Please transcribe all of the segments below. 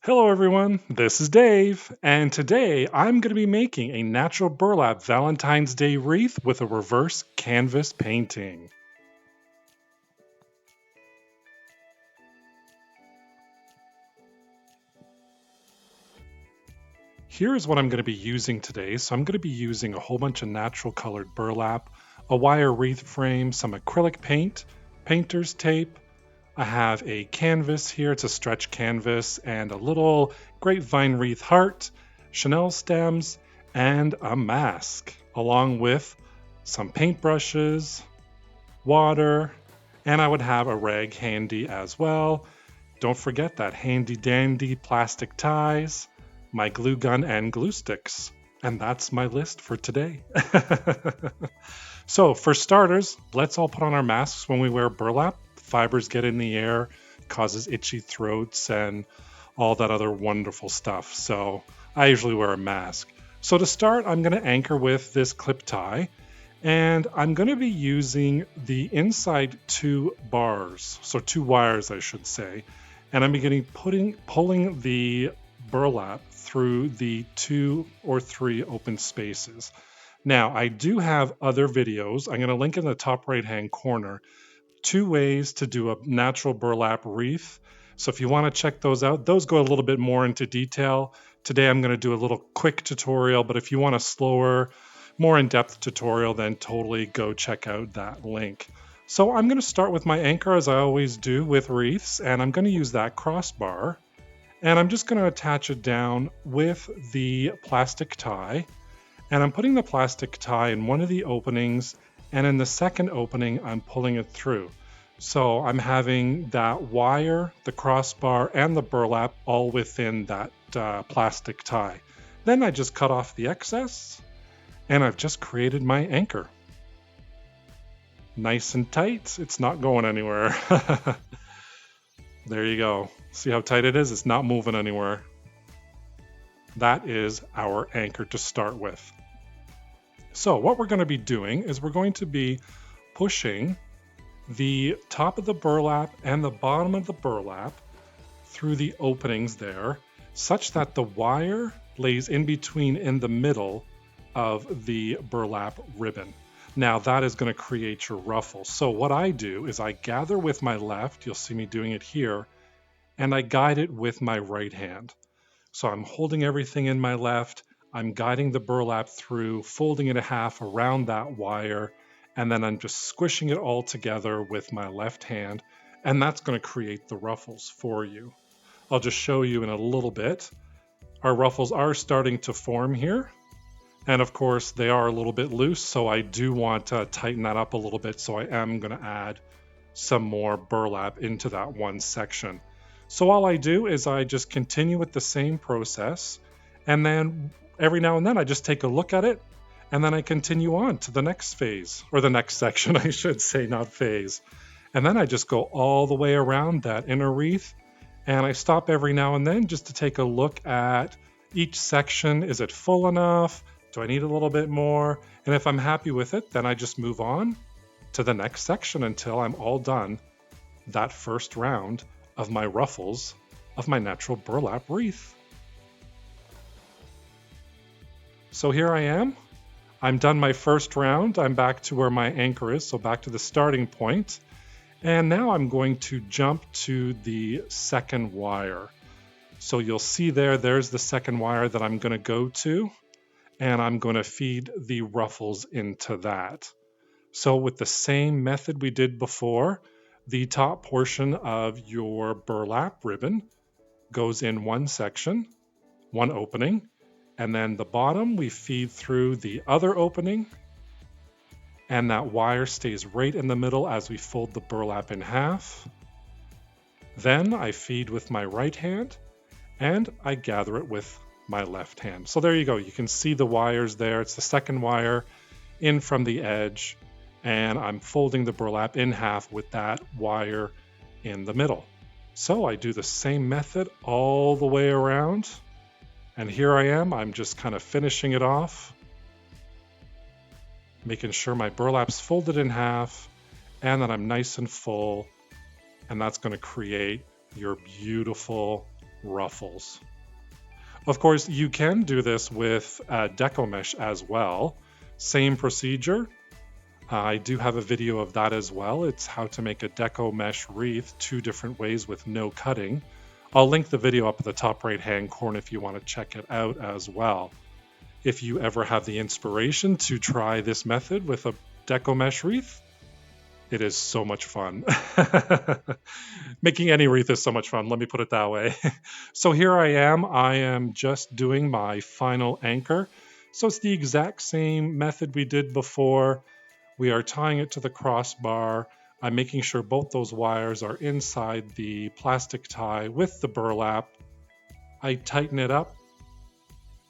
Hello everyone, this is Dave, and today I'm going to be making a natural burlap Valentine's Day wreath with a reverse canvas painting. Here's what I'm going to be using today. So I'm going to be using a whole bunch of natural colored burlap, a wire wreath frame, some acrylic paint, painter's tape. I have a canvas here, it's a stretch canvas, and a little grapevine wreath heart, Chanel stems, and a mask, along with some paintbrushes, water, and I would have a rag handy as well. Don't forget that handy dandy plastic ties, my glue gun, and glue sticks. And that's my list for today. So, for starters, let's all put on our masks when we wear burlap. Fibers get in the air, causes itchy throats, and all that other wonderful stuff. So, I usually wear a mask. So, to start, I'm going to anchor with this clip tie. And I'm going to be using the inside two bars, so two wires, I should say. And I'm beginning pulling the burlap through the two or three open spaces. Now, I do have other videos. I'm going to link in the top right hand corner two ways to do a natural burlap wreath. So if you want to check those out, those go a little bit more into detail. Today I'm going to do a little quick tutorial, but if you want a slower, more in-depth tutorial, then totally go check out that link. So I'm going to start with my anchor as I always do with wreaths, and I'm going to use that crossbar. And I'm just going to attach it down with the plastic tie. And I'm putting the plastic tie in one of the openings, and in the second opening, I'm pulling it through. So I'm having that wire, the crossbar, and the burlap all within that plastic tie. Then I just cut off the excess, and I've just created my anchor. Nice and tight, it's not going anywhere. There you go. See how tight it is? It's not moving anywhere. That is our anchor to start with. So what we're going to be doing is we're going to be pushing the top of the burlap and the bottom of the burlap through the openings there, such that the wire lays in between in the middle of the burlap ribbon. Now that is going to create your ruffle. So what I do is I gather with my left, you'll see me doing it here, and I guide it with my right hand. So I'm holding everything in my left, I'm guiding the burlap through, folding it in half around that wire, and then I'm just squishing it all together with my left hand, and that's going to create the ruffles for you. I'll just show you in a little bit. Our ruffles are starting to form here. And of course, they are a little bit loose, so I do want to tighten that up a little bit. So I am going to add some more burlap into that one section. So all I do is I just continue with the same process. And then every now and then I just take a look at it. And then I continue on to the next phase, or the next section, I should say, not phase. And then I just go all the way around that inner wreath. And I stop every now and then just to take a look at each section. Is it full enough? Do I need a little bit more? And if I'm happy with it, then I just move on to the next section until I'm all done that first round of my ruffles of my natural burlap wreath. So here I am. I'm done my first round. I'm back to where my anchor is, so back to the starting point. And now I'm going to jump to the second wire. So you'll see there's the second wire that I'm going to go to. And I'm going to feed the ruffles into that. So with the same method we did before, the top portion of your burlap ribbon goes in one section, one opening, and then the bottom we feed through the other opening, and that wire stays right in the middle as we fold the burlap in half. Then I feed with my right hand, and I gather it with my left hand. So there you go. You can see the wires there. It's the second wire in from the edge, and I'm folding the burlap in half with that wire in the middle. So I do the same method all the way around, and here I am. I'm just kind of finishing it off, making sure my burlap's folded in half and that I'm nice and full, and that's going to create your beautiful ruffles. Of course, you can do this with deco mesh as well. Same procedure. I do have a video of that as well. It's how to make a deco mesh wreath 2 different ways with no cutting. I'll link the video up at the top right hand corner if you want to check it out as well. If you ever have the inspiration to try this method with a deco mesh wreath, it is so much fun. Making any wreath is so much fun, let me put it that way. So here I am just doing my final anchor. So it's the exact same method we did before. We are tying it to the crossbar. I'm making sure both those wires are inside the plastic tie with the burlap. I tighten it up,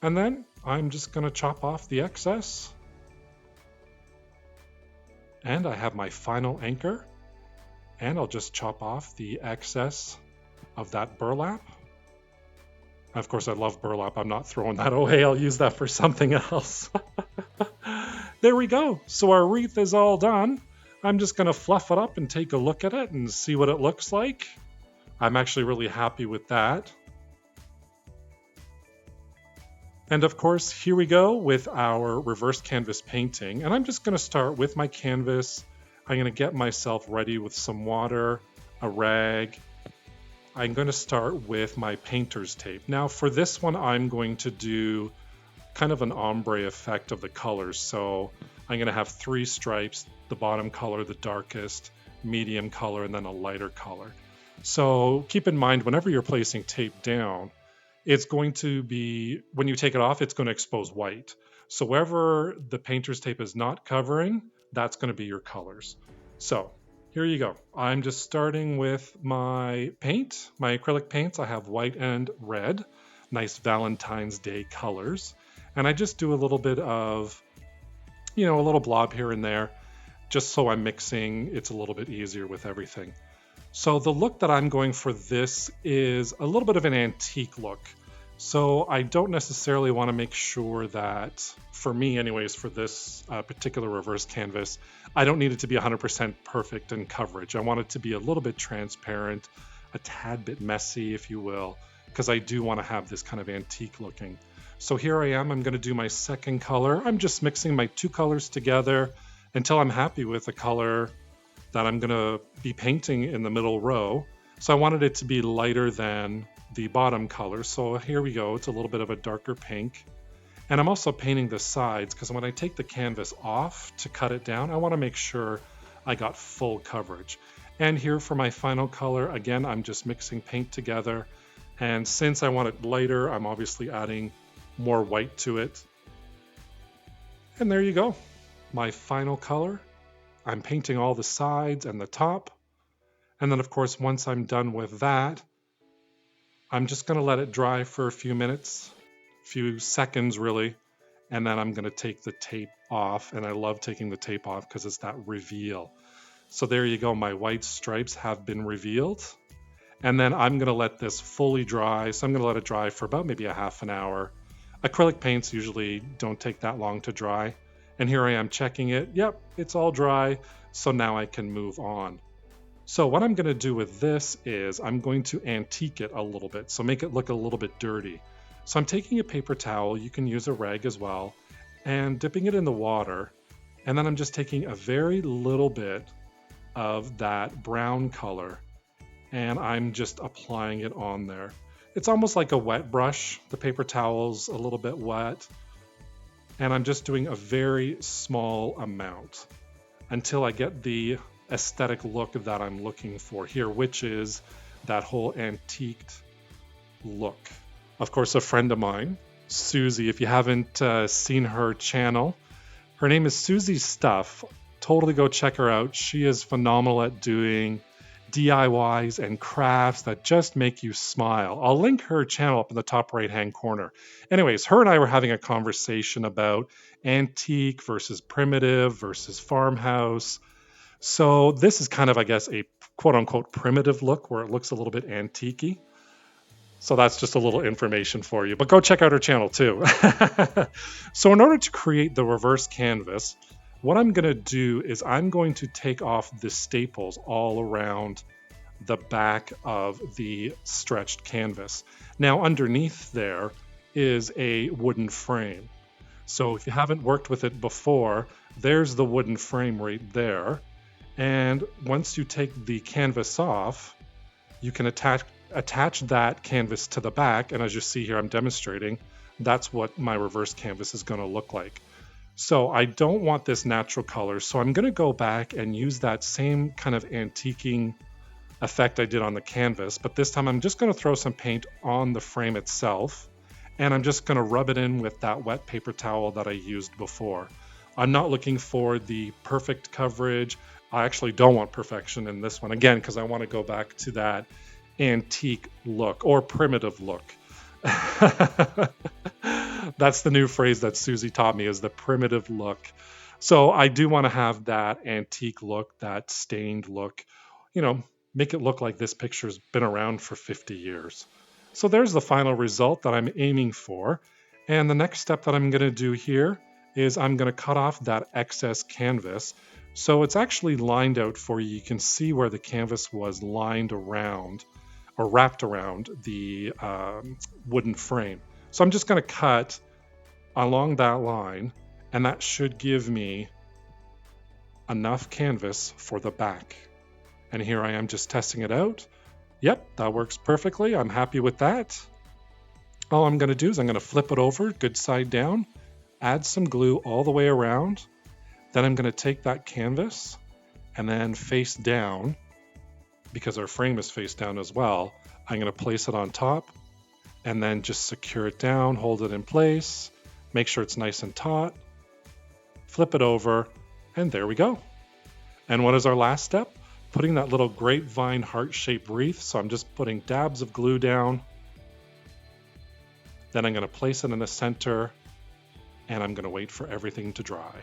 and then I'm just going to chop off the excess. And I have my final anchor, and I'll just chop off the excess of that burlap. Of course, I love burlap. I'm not throwing that away. I'll use that for something else. There we go. So our wreath is all done. I'm just going to fluff it up and take a look at it and see what it looks like. I'm actually really happy with that. And of course, here we go with our reverse canvas painting. And I'm just going to start with my canvas. I'm going to get myself ready with some water, a rag. I'm going to start with my painter's tape. Now for this one, I'm going to do kind of an ombre effect of the colors. So I'm going to have 3 stripes, the bottom color, the darkest, medium color, and then a lighter color. So keep in mind, whenever you're placing tape down, it's going to be, when you take it off, it's going to expose white. So wherever the painter's tape is not covering, that's going to be your colors. So here you go. I'm just starting with my paint, my acrylic paints. I have white and red, nice Valentine's Day colors. And I just do a little bit of, a little blob here and there, just so I'm mixing. It's a little bit easier with everything. So the look that I'm going for this is a little bit of an antique look. So I don't necessarily want to make sure that, for me anyways, for this particular reverse canvas, I don't need it to be 100% perfect in coverage. I want it to be a little bit transparent, a tad bit messy, if you will, because I do want to have this kind of antique looking. So here I am, I'm going to do my second color. I'm just mixing my 2 colors together until I'm happy with the color that I'm going to be painting in the middle row. So I wanted it to be lighter than the bottom color. So here we go. It's a little bit of a darker pink. And I'm also painting the sides because when I take the canvas off to cut it down, I want to make sure I got full coverage. And here for my final color, again, I'm just mixing paint together. And since I want it lighter, I'm obviously adding more white to it. And there you go. My final color. I'm painting all the sides and the top. And then of course, once I'm done with that, I'm just going to let it dry for a few minutes, few seconds really, and then I'm going to take the tape off. And I love taking the tape off because it's that reveal. So there you go, my white stripes have been revealed. And then I'm going to let this fully dry. So I'm going to let it dry for about maybe a half an hour. Acrylic paints usually don't take that long to dry. And here I am checking it. Yep, it's all dry. So now I can move on. So what I'm going to do with this is I'm going to antique it a little bit. So make it look a little bit dirty. So I'm taking a paper towel. You can use a rag as well. And dipping it in the water. And then I'm just taking a very little bit of that brown color. And I'm just applying it on there. It's almost like a wet brush. The paper towel's a little bit wet. And I'm just doing a very small amount until I get the aesthetic look that I'm looking for here, which is that whole antiqued look. Of course, a friend of mine, Susie, if you haven't seen her channel, her name is Susie Stuff. Totally go check her out. She is phenomenal at doing DIYs and crafts that just make you smile. I'll link her channel up in the top right hand corner. Anyways, her and I were having a conversation about antique versus primitive versus farmhouse. So this is kind of, I guess, a quote unquote primitive look where it looks a little bit antique-y. So that's just a little information for you, but go check out her channel too. So in order to create the reverse canvas, what I'm going to do is I'm going to take off the staples all around the back of the stretched canvas. Now underneath there is a wooden frame. So if you haven't worked with it before, there's the wooden frame right there. And once you take the canvas off, you can attach that canvas to the back. And as you see here, I'm demonstrating, that's what my reverse canvas is going to look like. So I don't want this natural color. So I'm going to go back and use that same kind of antiquing effect I did on the canvas. But this time I'm just going to throw some paint on the frame itself. And I'm just going to rub it in with that wet paper towel that I used before. I'm not looking for the perfect coverage. I actually don't want perfection in this one, again, because I want to go back to that antique look or primitive look. That's the new phrase that Susie taught me, is the primitive look. So I do want to have that antique look, that stained look, make it look like this picture's been around for 50 years. So there's the final result that I'm aiming for. And the next step that I'm going to do here is I'm going to cut off that excess canvas. So it's actually lined out for you. You can see where the canvas was lined around or wrapped around the wooden frame. So I'm just going to cut along that line, and that should give me enough canvas for the back. And here I am just testing it out. Yep, that works perfectly. I'm happy with that. All I'm going to do is I'm going to flip it over, good side down, add some glue all the way around. Then I'm going to take that canvas and then face down, because our frame is face down as well, I'm going to place it on top and then just secure it down, hold it in place, make sure it's nice and taut, flip it over, and there we go. And what is our last step? Putting that little grapevine heart-shaped wreath. So I'm just putting dabs of glue down. Then I'm going to place it in the center, and I'm going to wait for everything to dry.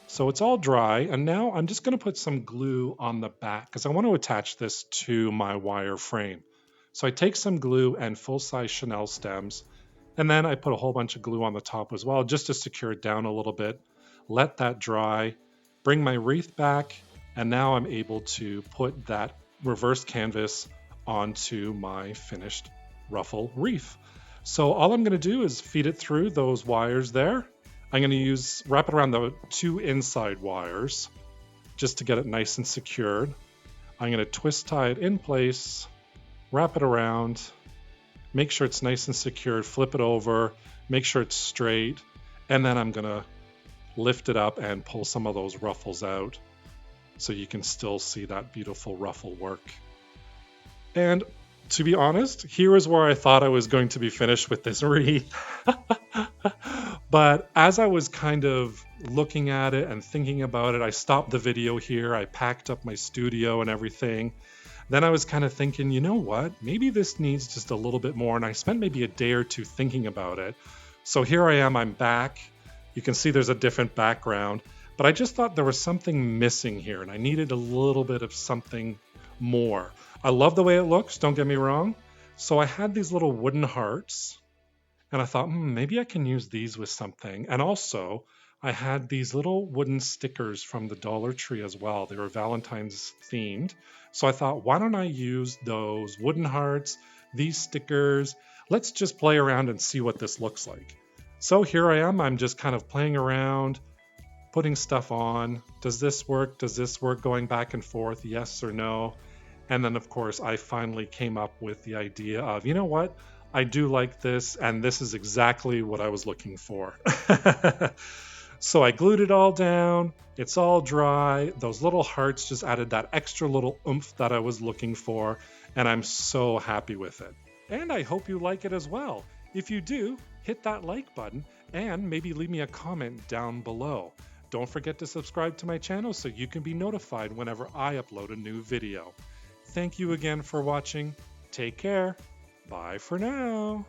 So it's all dry, and now I'm just going to put some glue on the back because I want to attach this to my wire frame. So I take some glue and full-size chenille stems, and then I put a whole bunch of glue on the top as well, just to secure it down a little bit. Let that dry, bring my wreath back, and now I'm able to put that reverse canvas onto my finished ruffle wreath. So all I'm going to do is feed it through those wires there. I'm going to wrap it around the two inside wires just to get it nice and secured. I'm going to twist tie it in place, wrap it around, make sure it's nice and secured, flip it over, make sure it's straight, and then I'm going to lift it up and pull some of those ruffles out so you can still see that beautiful ruffle work. And to be honest, here is where I thought I was going to be finished with this wreath. But as I was kind of looking at it and thinking about it, I stopped the video here. I packed up my studio and everything. Then I was kind of thinking, you know what? Maybe this needs just a little bit more. And I spent maybe a day or two thinking about it. So here I am, I'm back. You can see there's a different background. But I just thought there was something missing here, and I needed a little bit of something more. I love the way it looks, don't get me wrong. So I had these little wooden hearts, and I thought, maybe I can use these with something. And also, I had these little wooden stickers from the Dollar Tree as well. They were Valentine's themed. So I thought, why don't I use those wooden hearts, these stickers? Let's just play around and see what this looks like. So here I am. I'm just kind of playing around, putting stuff on. Does this work? Does this work? Going back and forth, yes or no. And then, of course, I finally came up with the idea of, you know what? I do like this, and this is exactly what I was looking for. So I glued it all down. It's all dry. Those little hearts just added that extra little oomph that I was looking for, and I'm so happy with it. And I hope you like it as well. If you do, hit that like button and maybe leave me a comment down below. Don't forget to subscribe to my channel so you can be notified whenever I upload a new video. Thank you again for watching. Take care. Bye for now.